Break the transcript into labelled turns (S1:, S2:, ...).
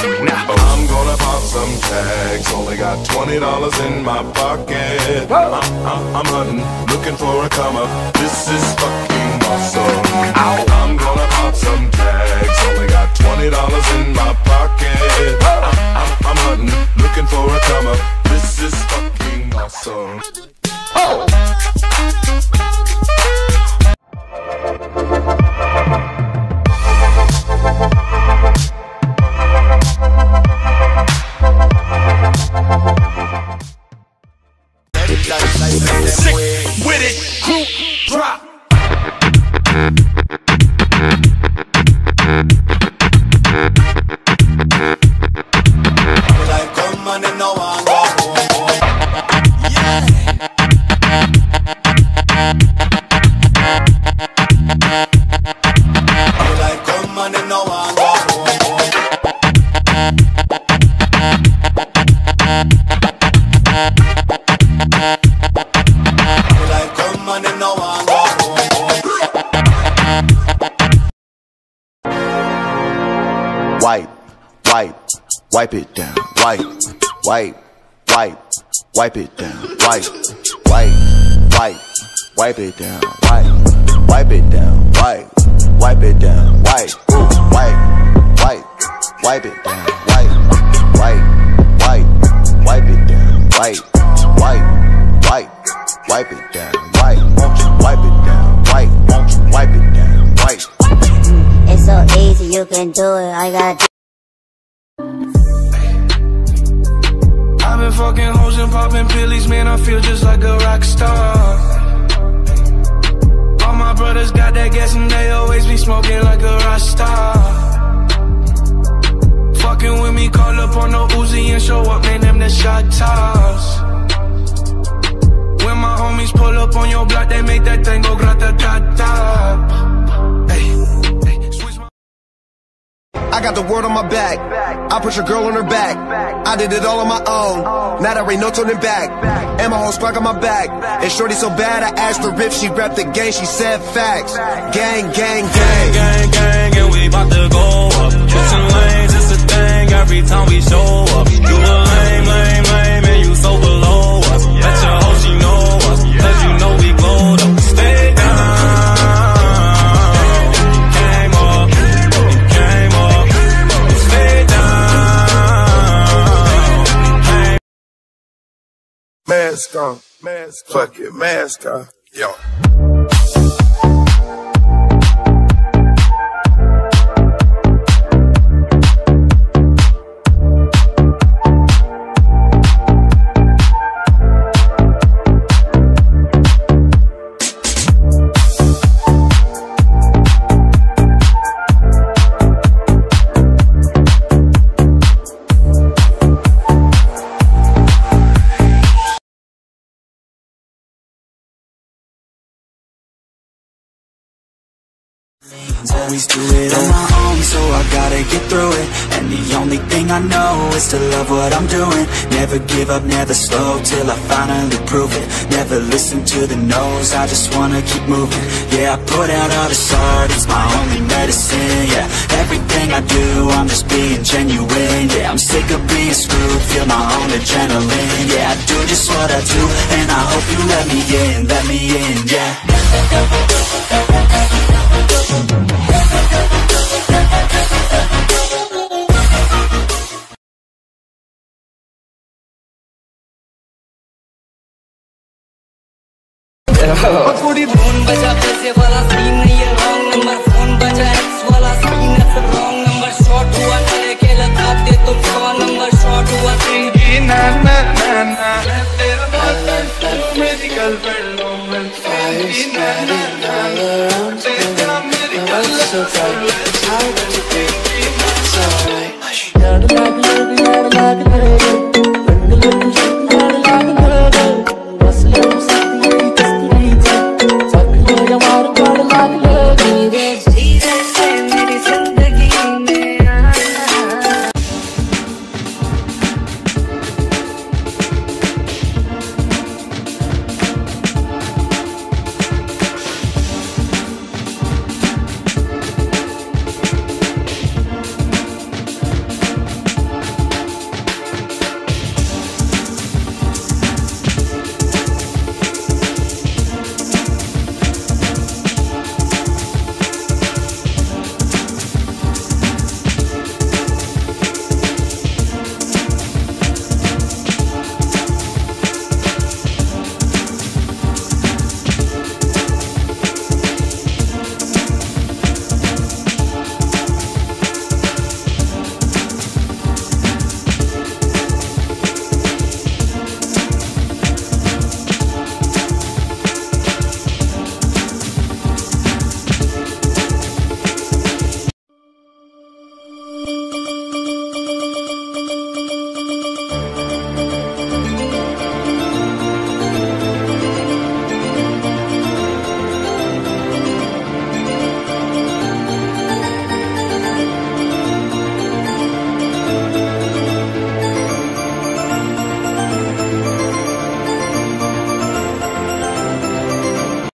S1: Now I'm gonna pop some tags. Only got $20 in my pocket. I'm hunting, looking for a come up. This is fucking awesome. I'm gonna pop some tags. Only got $20 in my pocket. I'm hunting, looking for a come up. This is fucking awesome.
S2: Sick with it, group drop.
S3: Like come on and no one go home. Yeah. Like come on and no one go home. Like come on and no one go home.
S4: Wipe it down. Wipe it down. Wipe it down. Wipe it down. Wipe it down. Wipe it down. Wipe it down. Wipe it down. Won't you wipe it down? Won't you wipe it down?
S5: It's so easy, you can do it. I got.
S6: I've been fucking hoes and popping pillies, man, I feel just like a rock star. All my brothers got that gas and they always be smoking like a rock star. Fucking with me, call up on the Uzi and show up, man, them the shot toss. When my homies pull up on your block, they make that thing go grata-ta-ta.
S7: I got the word on my back. I put your girl on her back. I did it all on my own. Now there ain't no turning back. And my whole squad got my back. And shorty so bad, I asked her if she repped the gang. She said facts. Gang, gang, gang.
S6: Gang, gang, and we bout to go up. Switching lanes, it's a thing every time we show up. You a lame, and you so below us. Let your hoe, she know us, cause you know we glowed up. Stay down.
S1: Mask on, fuck it, mask on, yo.
S3: Always do it on my own, so I gotta get through it. And the only thing I know is to love what I'm doing. Never give up, never slow, till I finally prove it. Never listen to the no's, I just wanna keep moving. Yeah, I put out all this art, it's my only medicine. Yeah, everything I do, I'm just being genuine. Yeah, I'm sick of being screwed, feel my own adrenaline. Yeah, I do just what I do, and I hope you let me in, yeah.
S8: बजा पैसे वाला scene